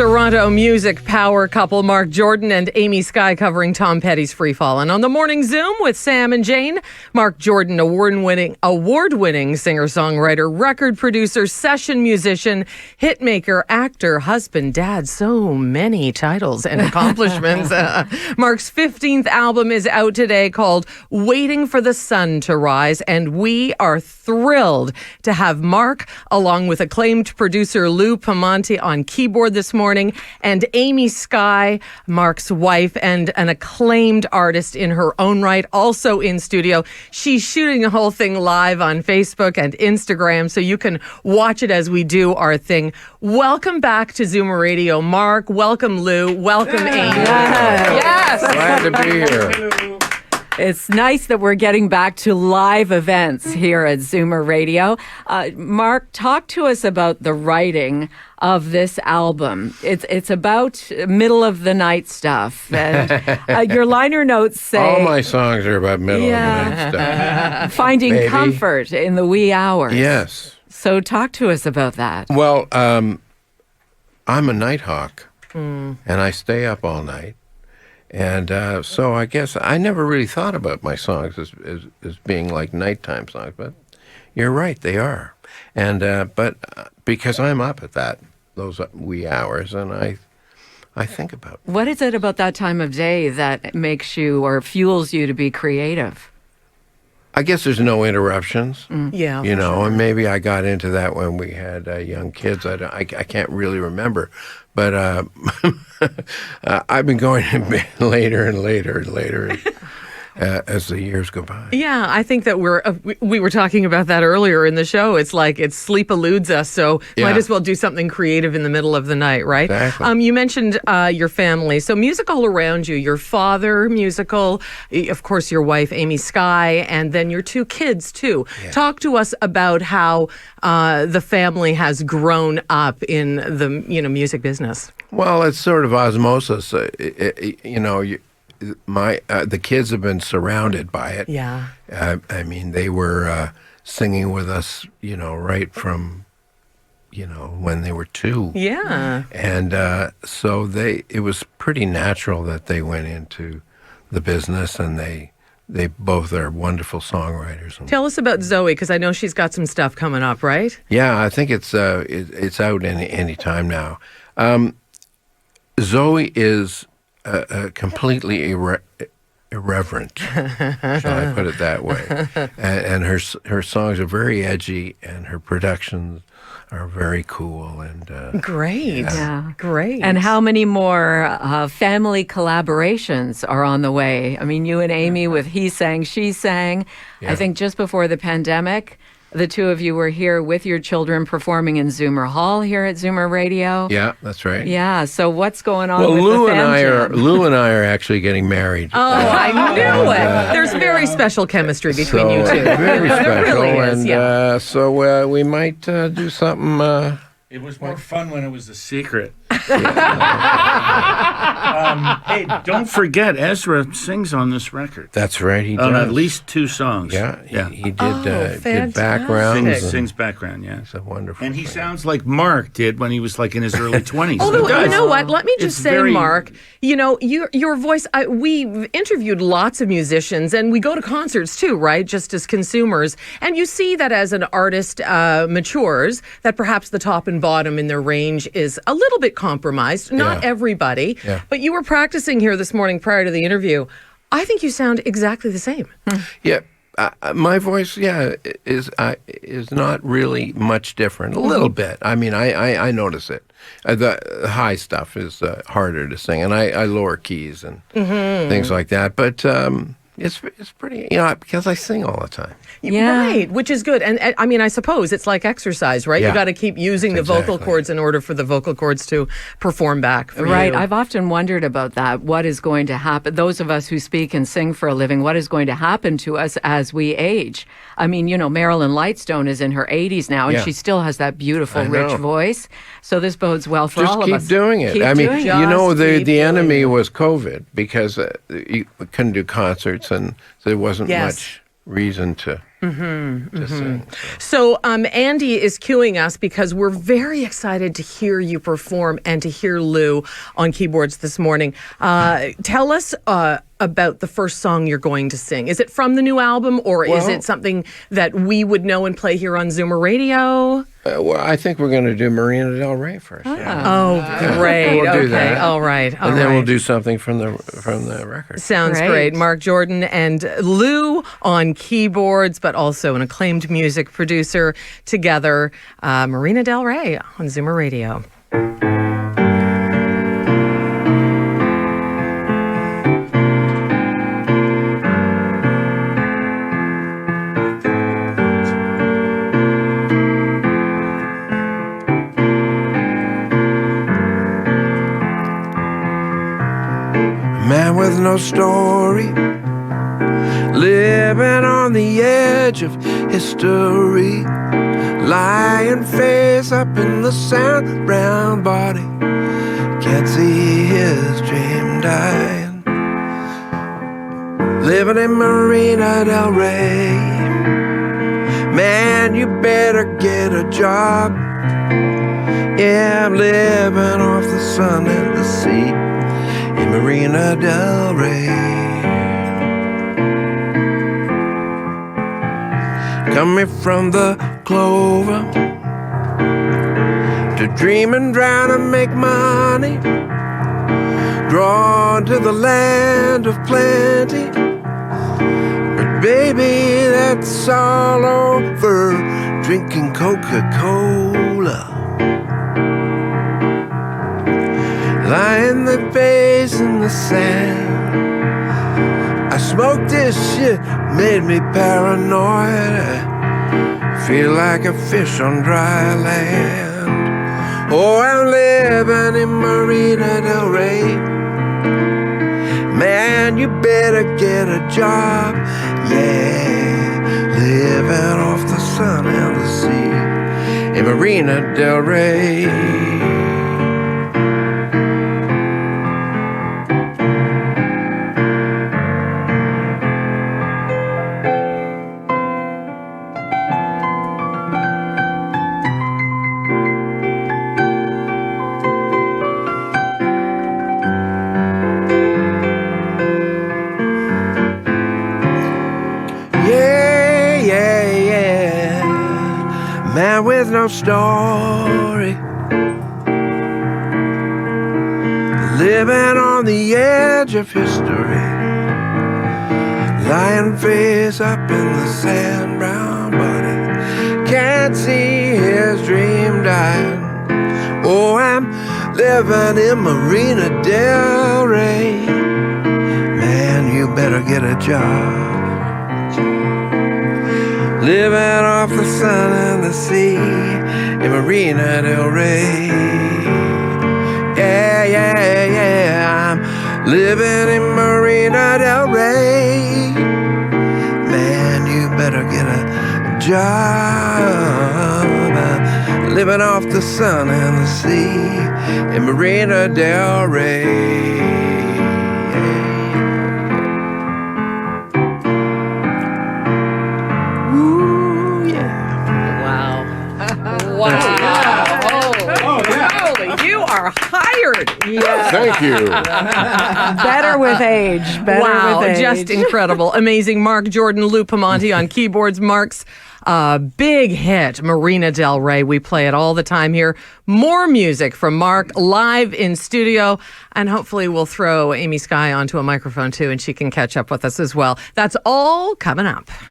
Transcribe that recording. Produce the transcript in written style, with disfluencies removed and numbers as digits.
Toronto music power couple Marc Jordan and Amy Skye covering Tom Petty's Free Fallin'. On the Morning Zoom with Sam and Jane, Marc Jordan, award-winning singer-songwriter, record producer, session musician, hitmaker, actor, husband, dad, so many titles and accomplishments. Marc's 15th album is out today called Waiting for the Sun to Rise, and we are thrilled to have Marc along with acclaimed producer Lou Pamonte on keyboard this morning, and Amy Skye, Marc's wife and an acclaimed artist in her own right, also in studio. She's shooting the whole thing live on Facebook and Instagram, so you can watch it as we do our thing. Welcome back to ZoomerRadio, Marc. Welcome, Lou. Welcome, Amy. Yes. Glad to be here. It's nice that we're getting back to live events here at ZoomerRadio. Marc, talk to us about the writing of this album. It's about middle of the night stuff. And your liner notes say... All my songs are about middle of the night stuff. Finding comfort in the wee hours. Yes. So talk to us about that. Well, I'm a night hawk, and I stay up all night. And so I guess I never really thought about my songs as being like nighttime songs, but you're right, they are. And but because I'm up at those wee hours, and I think about What is it about that time of day that makes you or fuels you to be creative? I guess there's no interruptions. Yeah, you know, and maybe I got into that when we had young kids. I can't really remember, but I've been going to bed later and later and later as the years go by. Yeah, I think that we were talking about that earlier in the show. It's like sleep eludes us, so might as well do something creative in the middle of the night, right? Exactly. You mentioned your family, so music all around you. Your father, musical, of course, your wife, Amy Skye, and then your two kids too. Yeah. Talk to us about how the family has grown up in the music business. Well, it's sort of osmosis. The kids have been surrounded by it. Yeah. I mean, they were singing with us, right from, when they were 2. Yeah. And so it was pretty natural that they went into the business, and they both are wonderful songwriters. Tell us about Zoe, because I know she's got some stuff coming up, right? Yeah, I think it's out any time now. Zoe is completely irreverent, shall I put it that way? And her songs are very edgy, and her productions are very cool and great. Yeah, great. And how many more family collaborations are on the way? I mean, you and Amy with He Sang, She Sang. Yeah. I think just before the pandemic, the two of you were here with your children performing in Zoomer Hall here at ZoomerRadio. Yeah, that's right. Yeah, so what's going on with Lou the Lou and I are actually getting married. Oh, I knew it. There's very special chemistry between you two. Very special. There really is, and so we might do something... It was more fun when it was a secret. Hey, don't forget, Ezra sings on this record. That's right, he does. On at least 2 songs. Yeah, he did backgrounds. Sings background, yeah. It's a wonderful And he thing. sounds like Marc did when he was like in his early 20s. Although, you know what? Let me just say, Marc, your voice, we've interviewed lots of musicians, and we go to concerts too, right? Just as consumers. And you see that as an artist matures, that perhaps the top and bottom in their range is a little bit compromised. Not everybody. Yeah. But you were practicing here this morning prior to the interview. I think you sound exactly the same. Yeah. My voice, is not really much different. A little bit. I mean, I notice it. The high stuff is harder to sing, and I lower keys and things like that. But it's pretty, because I sing all the time. Yeah. Right, which is good. And I mean, I suppose it's like exercise, right? Yeah. You got to keep using the vocal cords in order for the vocal cords to perform back for Right. you. I've often wondered about that. What is going to happen? Those of us who speak and sing for a living, what is going to happen to us as we age? I mean, Marilyn Lightstone is in her 80s now, and she still has that beautiful, rich voice. So this bodes well for all of us. Just keep doing it. I mean, the enemy was COVID, because you couldn't do concerts, and there wasn't much reason to to sing. So Andy is cueing us because we're very excited to hear you perform and to hear Lou on keyboards this morning. Tell us about the first song you're going to sing. Is it from the new album, or is it something that we would know and play here on Zoomer Radio? Well, I think we're going to do Marina Del Rey first. Oh, great. We'll do okay. that. All right. And then we'll do something from the record. Sounds great. Marc Jordan and Lou on keyboards, but also an acclaimed music producer together. Marina Del Rey on Zoomer Radio. Man with no story, living on the edge of history, lying face up in the sand, brown body, can't see his dream dying, living in Marina Del Rey. Man, you better get a job. Yeah, I'm living off the sun and the sea in Marina Del Rey. Coming from the clover to dream and drown and make money, drawn to the land of plenty. But baby, that's all over drinking Coca-Cola, lying the face in the sand. I smoked this shit, made me paranoid. I feel like a fish on dry land. Oh, I'm living in Marina Del Rey. Man, you better get a job. Yeah, living off the sun and the sea in Marina Del Rey. Man with no story, living on the edge of history, lying face up in the sand, brown body, can't see his dream dying. Oh, I'm living in Marina Del Rey. Man, you better get a job, living off the sun and the sea in Marina Del Rey. Yeah, yeah, yeah, I'm living in Marina Del Rey. Man, you better get a job, living off the sun and the sea in Marina Del Rey. Hired. Yeah. Thank you. Better with age. Better with age. Just incredible. Amazing. Marc Jordan, Lou Piemonte on keyboards. Marc's big hit, Marina Del Rey. We play it all the time here. More music from Marc live in studio. And hopefully we'll throw Amy Sky onto a microphone too, and she can catch up with us as well. That's all coming up.